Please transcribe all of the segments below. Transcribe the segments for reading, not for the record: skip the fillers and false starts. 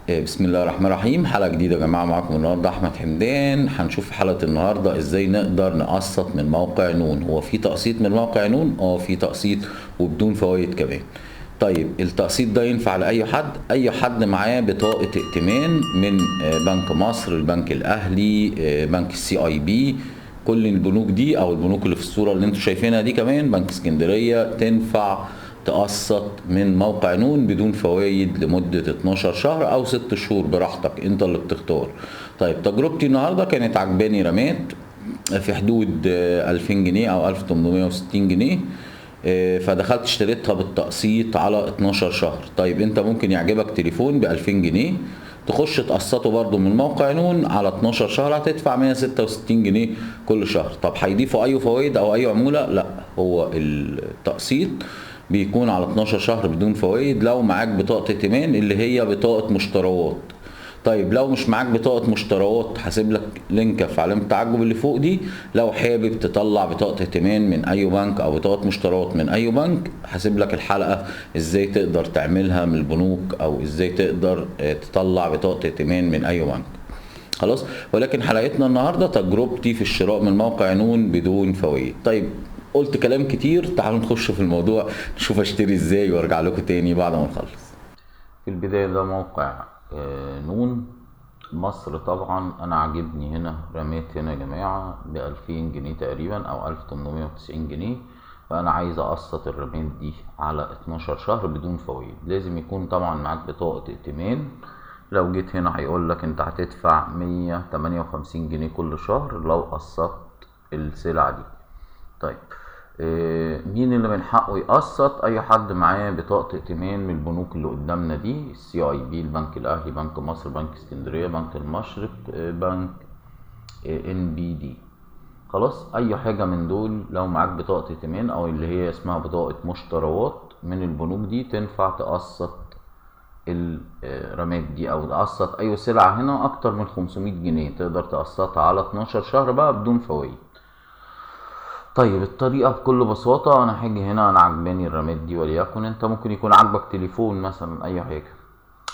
بسم الله الرحمن الرحيم. حلقة جديدة يا جماعة، معاكم النهاردة أحمد حمدان. هنشوف في حلقة النهاردة إزاي نقدر نقسط من موقع نون. هو في تقسيط من موقع نون؟ في تقسيط وبدون فوائد كمان. طيب التقسيط ده ينفع لأي حد؟ أي حد معاه بطاقة ائتمان من بنك مصر، البنك الأهلي، بنك CIB، كل البنوك دي أو البنوك اللي في الصورة اللي انتوا شايفينها دي، كمان بنك اسكندرية، تنفع تقسط من موقع نون بدون فوائد لمدة 12 شهر أو 6 شهور براحتك، أنت اللي بتختار. طيب تجربتي النهاردة كانت عجباني رمات في حدود 2000 جنيه أو 1860 جنيه. فدخلت اشتريتها بالتقسيط على 12 شهر. طيب أنت ممكن يعجبك تليفون ب 2000 جنيه تخش تقسطه برضو من موقع نون على 12 شهر، هتدفع 166 جنيه كل شهر. طب هيضيفوا أي فوائد أو أي عمولة؟ لا، هو التقسيط بيكون على 12 شهر بدون فوائد لو معاك بطاقة ائتمان اللي هي بطاقة مشتريات. طيب لو مش معاك بطاقة مشتريات، هسيب لك لينك في علامة التعجب اللي فوق دي. لو حابب تطلع بطاقة ائتمان من اي بنك او بطاقة مشتريات من اي بنك، هسيب لك الحلقة ازاي تقدر تعملها من البنوك او ازاي تقدر تطلع بطاقة ائتمان من اي بنك. خلاص. ولكن حلقتنا النهارده تجربتي في الشراء من موقع نون بدون فوائد. طيب قلت كلام كتير، تعالوا نخش في الموضوع نشوف اشتري ازاي وارجع لكم تاني بعد ما نخلص. في البداية ده موقع نون مصر. طبعا انا عاجبني هنا رميت هنا يا جماعة ب2000 جنيه تقريبا او 1890 جنيه. فانا عايز اقسط الرميت دي على 12 شهر بدون فوائد. لازم يكون طبعا معاك بطاقة ائتمان. لو جيت هنا هيقول لك انت هتدفع 158 جنيه كل شهر لو قسطت السلعة دي. طيب مين اللي من حقه يقسط؟ اي حد معاه بطاقة ائتمان من البنوك اللي قدامنا دي، CIB، البنك الاهلي، بنك مصر، بنك اسكندرية، بنك المشرق، بنك NBD. خلاص، اي حاجة من دول لو معاك بطاقة ائتمان او اللي هي اسمها بطاقة مشتريات من البنوك دي، تنفع تقسط الرمات دي او تقسط اي سلعة هنا اكتر من 500 جنيه، تقدر تقسطها على 12 شهر بقى بدون فوائد. طيب الطريقة بكل بساطة، انا هاجي هنا، انا عجباني الرمات دي، وليكن انت ممكن يكون عاجبك تليفون مثلا، اي حاجة.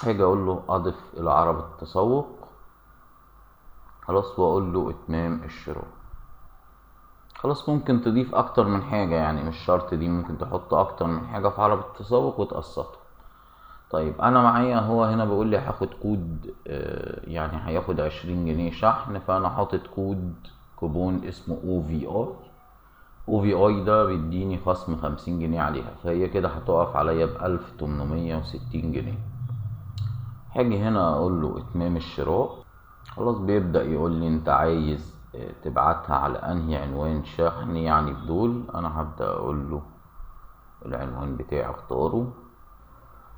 هاجي اقول له اضف الى عرب التسوق، خلاص، واقول له اتمام الشراء. خلاص، ممكن تضيف اكتر من حاجة، يعني مش شرط دي، ممكن تحط اكتر من حاجة في عرب التسوق وتقسطه. طيب انا معايا هو هنا بيقول لي هاخد كود، يعني هياخد 20 جنيه شحن، فانا حاطط كوبون اسمه OVI ده بيديني خصم 50 جنيه عليها، فهي كده هتقف عليا ب1860 جنيه. هاجي هنا اقول له اتمام الشراء. خلاص، بيبدأ يقول لي انت عايز تبعتها على انهي عنوان شحن، يعني بدول. انا هبدأ اقول له العنوان بتاعي اختاره.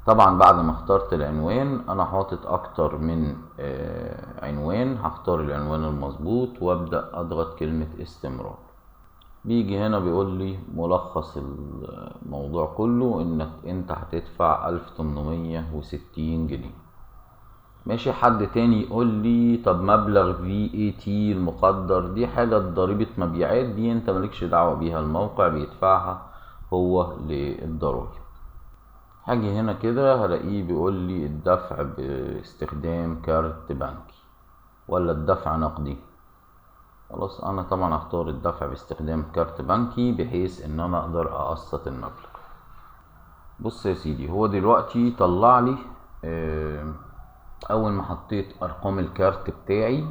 طبعا بعد ما اخترت العنوان، انا حاطط اكتر من عنوان، هختار العنوان المظبوط وابدأ اضغط كلمة استمرار. بيجي هنا بيقول لي ملخص الموضوع كله، انك انت هتدفع 1860 جنيه. ماشي. حد تاني يقول لي طب مبلغ VAT المقدر، دي حاجة ضريبة مبيعات، دي انت مالكش دعوة بيها، الموقع بيدفعها هو للضرايب. هاجي هنا كده هلاقيه بيقول لي الدفع باستخدام كارت بنكي ولا الدفع نقدي. خلاص، انا طبعا اختار الدفع باستخدام كارت بنكي بحيث ان انا اقدر اقسط المبلغ. بص يا سيدي، هو دلوقتي طلع لي اول ما حطيت ارقام الكارت بتاعي،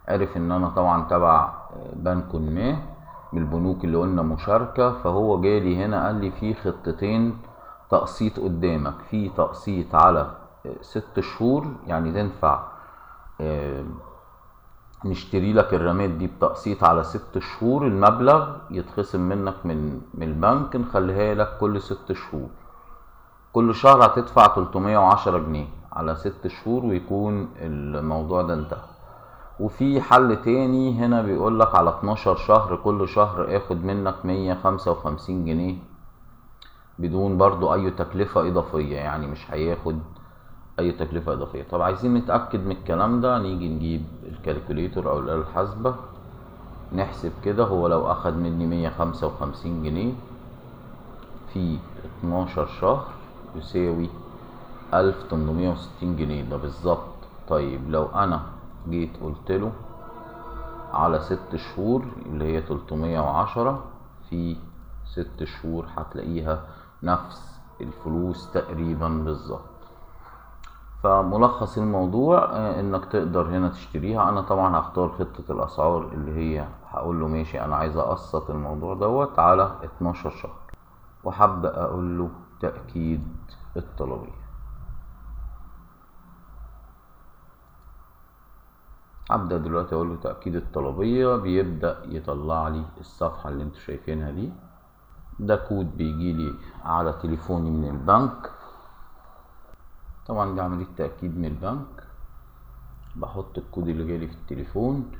عرف ان انا طبعا تبع بنك ما من البنوك اللي قلنا مشاركة. فهو جالي هنا قال لي في خطتين تقسيط قدامك، في تقسيط على 6 شهور، يعني تنفع نشتري لك الرمات دي بتقسيط على 6 شهور، المبلغ يتخصم منك من البنك، نخليها لك كل 6 شهور، كل شهر هتدفع 310 جنيه على 6 شهور ويكون الموضوع ده انتهى. وفي حل تاني هنا بيقول لك على 12 شهر، كل شهر اخد منك 155 جنيه بدون برضو اي تكلفة اضافية، يعني مش هياخد اي تكلفة اضافية. طب عايزين نتأكد من الكلام ده، نيجي نجيب الكالكوليتور او الآلة الحاسبة نحسب كده. هو لو اخد مني 155 جنيه في 12 شهر يساوي 1860 جنيه ده بالظبط. طيب لو انا جيت قلت له على 6 شهور اللي هي 310 في 6 شهور، هتلاقيها نفس الفلوس تقريبا بالظبط. فملخص الموضوع انك تقدر هنا تشتريها. انا طبعا هختار خطة الاسعار اللي هي هقول له ماشي انا عايز اقسط الموضوع دوت على 12 شهر، وهبدأ اقول له تأكيد الطلبية. هبدأ دلوقتي اقول له تأكيد الطلبية، بيبدأ يطلع لي الصفحة اللي انتوا شايفينها دي. ده كود بيجي لي على تليفوني من البنك. طبعا دي عملية تأكيد من البنك، بحط الكود اللي جالي في التليفون،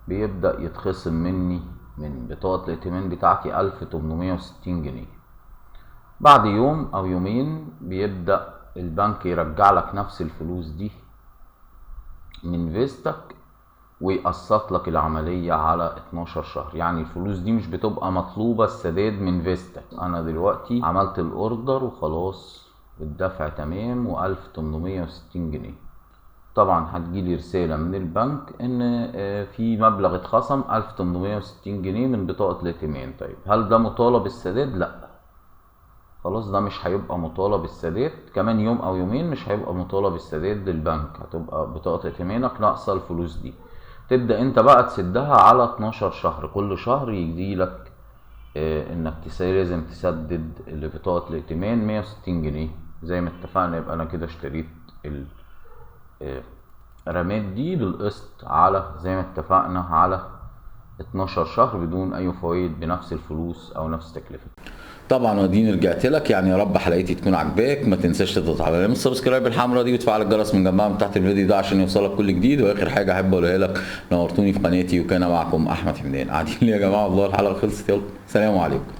بيبدأ يتخصم مني من بطاقة الائتمان بتاعتي 1860 جنيه. بعد يوم او يومين بيبدأ البنك يرجع لك نفس الفلوس دي من فيستك ويقسط لك العملية على 12 شهر. يعني الفلوس دي مش بتبقى مطلوبة السداد من فيستك. انا دلوقتي عملت الاوردر وخلاص، الدفع تمام و1860 جنيه. طبعا هتجيلي رسالة من البنك ان في مبلغ اتخصم 1860 جنيه من بطاقة الائتمان. طيب هل ده مطالب السداد؟ لا، خلاص ده مش هيبقى مطالب السداد. كمان يوم او يومين مش هيبقى مطالب السداد للبنك، هتبقى بطاقة ائتمانك ناقصة الفلوس دي. تبدأ انت بقى تسدها على 12 شهر، كل شهر يجيلك انك لازم تسدد لبطاقة الائتمان 160 جنيه زي ما اتفقنا. يبقى انا كده اشتريت الرامات دي بالقسط على زي ما اتفقنا على 12 شهر بدون اي فوائد، بنفس الفلوس او نفس تكلفة. طبعا وديني رجعت لك، يعني يا رب حلقتي تكون عجباك. ما تنساش تضغط على علامه السبسكرايب الحمراء دي وتفعل الجرس من جنبها من تحت الفيديو ده عشان يوصلك كل جديد. واخر حاجه احب اقولها لك، نورتوني في قناتي، وكان معكم احمد حمدان. قاعدين لي يا جماعه، والله الحلقه خلصت، يلا سلام عليكم.